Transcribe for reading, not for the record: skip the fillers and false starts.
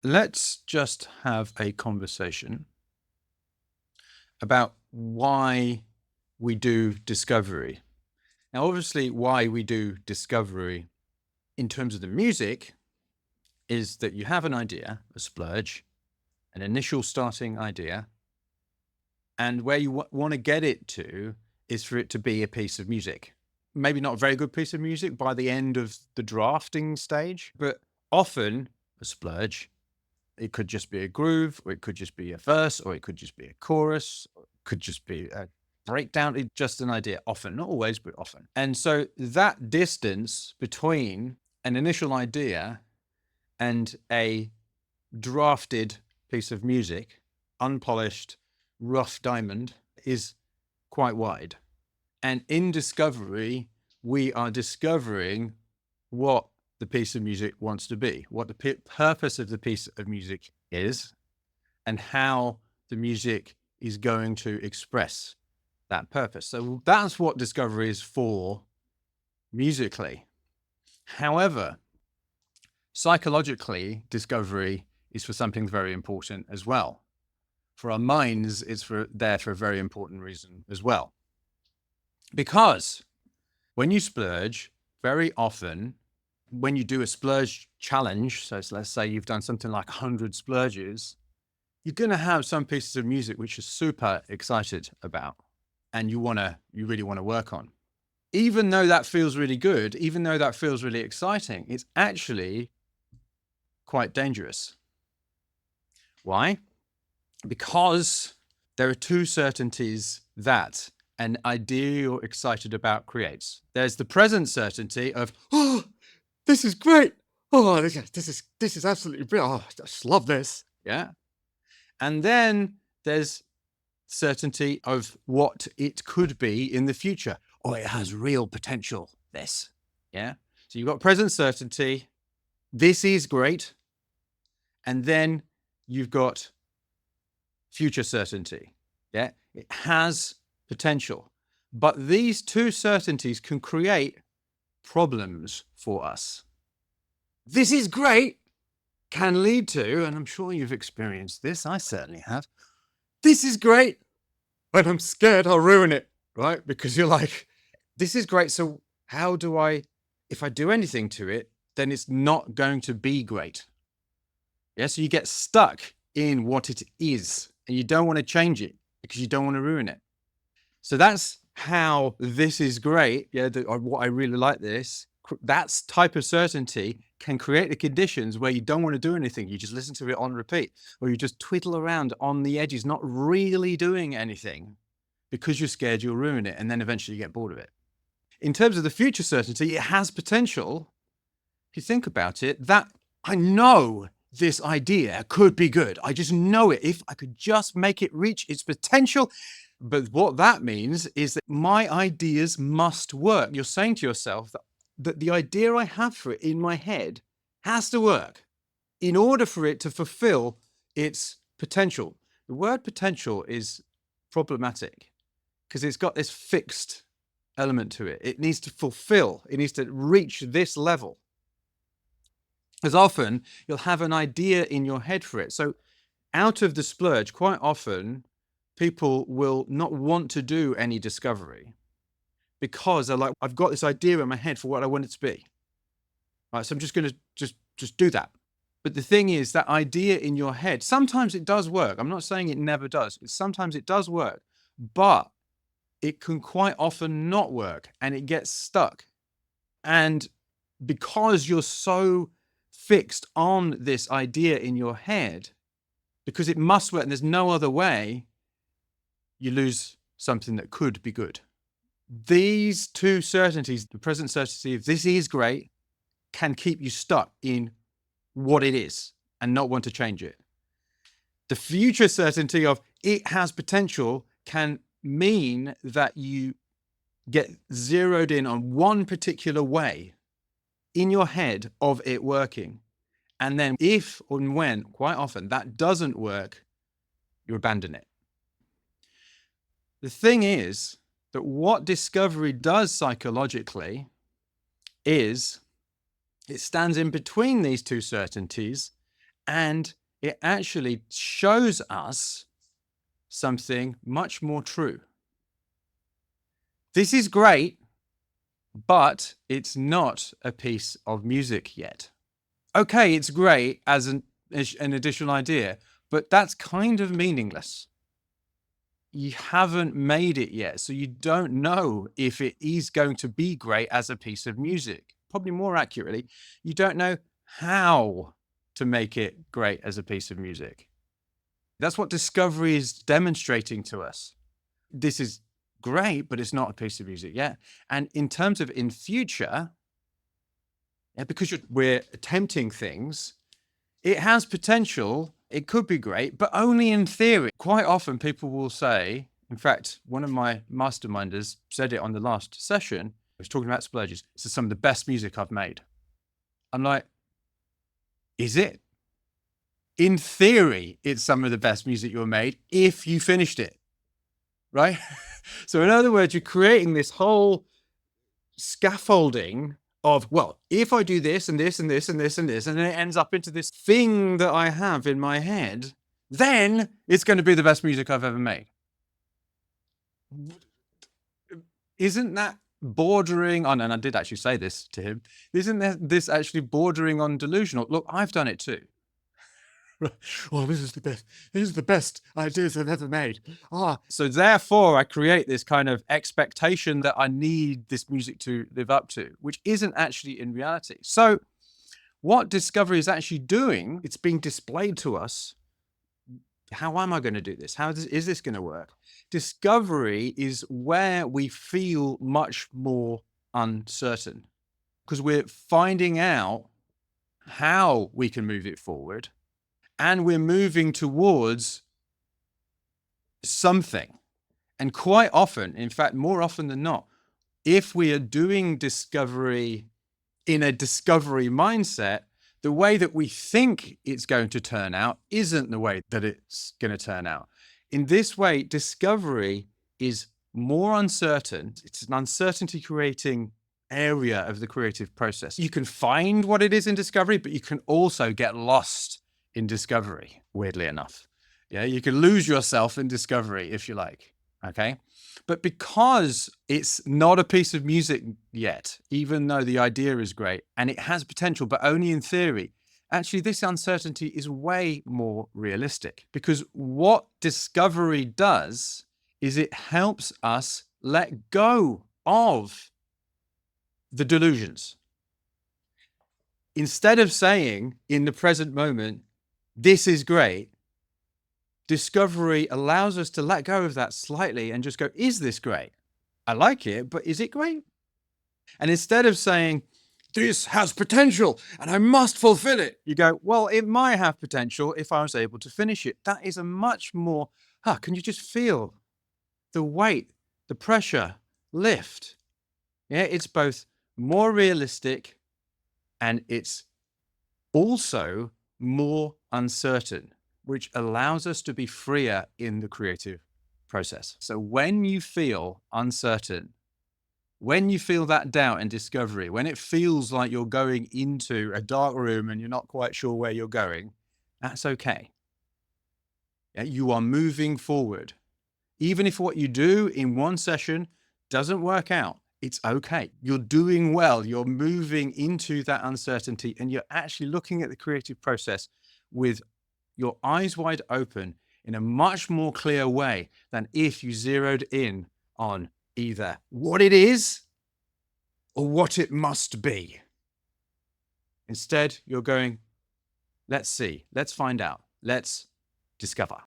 Let's just have a conversation about why we do discovery. Now, obviously, why we do discovery in terms of the music is that you have an idea, a splurge, an initial starting idea, and where you want to get it to is for it to be a piece of music. Maybe not a very good piece of music by the end of the drafting stage, but often a splurge. It could just be a groove, or it could just be a verse, or it could just be a chorus, or it could just be a breakdown. It's just an idea, often, not always, but often. And so that distance between an initial idea and a drafted piece of music, unpolished, rough diamond, is quite wide. And in discovery, we are discovering what the piece of music wants to be, what the purpose of the piece of music is, and how the music is going to express that purpose. So that's what discovery is for musically. However, psychologically, discovery is for something very important as well. For our minds, it's there for a very important reason as well. Because when you splurge, very often, when you do a splurge challenge, so let's say you've done something like 100 splurges, you're going to have some pieces of music which you're super excited about and you really want to work on. Even though that feels really good, even though that feels really exciting, it's actually quite dangerous. Why? Because there are two certainties that an idea you're excited about creates. There's the present certainty of, oh, this is great. Oh, this is absolutely brilliant. Oh, I just love this. Yeah. And then there's certainty of what it could be in the future. Oh, it has real potential, this. Yeah. So you've got present certainty. This is great. And then you've got future certainty. Yeah. It has potential. But these two certainties can create problems for us. This is great can lead to, and I'm sure you've experienced this, I certainly have. This is great, but I'm scared I'll ruin it, right? Because you're like, this is great. So how do if I do anything to it, then it's not going to be great. Yeah. So you get stuck in what it is and you don't want to change it because you don't want to ruin it. So that's how this is great. Yeah. What I really like this, that type of certainty can create the conditions where you don't want to do anything. You just listen to it on repeat, or you just twiddle around on the edges, not really doing anything because you're scared you'll ruin it. And then eventually you get bored of it. In terms of the future certainty, it has potential. If you think about it, that I know this idea could be good. I just know it. If I could just make it reach its potential. But what that means is that my ideas must work. You're saying to yourself that the idea I have for it in my head has to work in order for it to fulfill its potential. The word potential is problematic because it's got this fixed element to it. It needs to fulfill, it needs to reach this level. As often, you'll have an idea in your head for it. So out of the splurge, quite often, people will not want to do any discovery because they're like, I've got this idea in my head for what I want it to be. Right, so I'm just going to just do that. But the thing is, that idea in your head, sometimes it does work. I'm not saying it never does. Sometimes it does work, but it can quite often not work and it gets stuck. And because you're so fixed on this idea in your head, because it must work and there's no other way, you lose something that could be good. These two certainties, the present certainty of this is great, can keep you stuck in what it is and not want to change it. The future certainty of it has potential can mean that you get zeroed in on one particular way in your head of it working. And then if and when, quite often, that doesn't work, you abandon it. The thing is that what discovery does psychologically is it stands in between these two certainties And it actually shows us something much more true. This is great, but it's not a piece of music yet. Okay, it's great as an additional idea, but that's kind of meaningless. You haven't made it yet, so you don't know if it is going to be great as a piece of music. Probably more accurately, you don't know how to make it great as a piece of music. That's what discovery is demonstrating to us. This is great, but it's not a piece of music yet. And in terms of in future, because we're attempting things, it has potential. It could be great, but only in theory. Quite often people will say, in fact, one of my masterminders said it on the last session. I was talking about splurges. This is some of the best music I've made. I'm like, is it? In theory, it's some of the best music you've made if you finished it, right? So in other words, you're creating this whole scaffolding of, well, if I do this and this and this and this and this, and then it ends up into this thing that I have in my head, then it's going to be the best music I've ever made. Isn't that bordering on, and I did actually say this to him, isn't this actually bordering on delusional? Look, I've done it too. Oh, this is the best ideas I've ever made. So therefore I create this kind of expectation that I need this music to live up to, which isn't actually in reality. So what discovery is actually doing, it's being displayed to us. How am I going to do this? How is this going to work? Discovery is where we feel much more uncertain because we're finding out how we can move it forward. And we're moving towards something. And quite often, in fact, more often than not, if we are doing discovery in a discovery mindset, the way that we think it's going to turn out isn't the way that it's going to turn out. In this way, discovery is more uncertain. It's an uncertainty creating area of the creative process. You can find what it is in discovery, but you can also get lost in discovery, weirdly enough. Yeah, you can lose yourself in discovery if you like, okay? But because it's not a piece of music yet, even though the idea is great and it has potential, but only in theory, actually this uncertainty is way more realistic because what discovery does is it helps us let go of the delusions. Instead of saying in the present moment, this is great, discovery allows us to let go of that slightly and just go, is this great? I like it, but is it great? And instead of saying, this has potential and I must fulfill it, you go, well, it might have potential if I was able to finish it. That is a much more, can you just feel the weight, the pressure lift? Yeah, it's both more realistic and it's also more uncertain, which allows us to be freer in the creative process. So when you feel uncertain, when you feel that doubt and discovery, when it feels like you're going into a dark room and you're not quite sure where you're going, that's okay. Yeah, you are moving forward. Even if what you do in one session doesn't work out, it's okay. You're doing well. You're moving into that uncertainty and you're actually looking at the creative process with your eyes wide open in a much more clear way than if you zeroed in on either what it is or what it must be. Instead, you're going, let's see, let's find out, let's discover.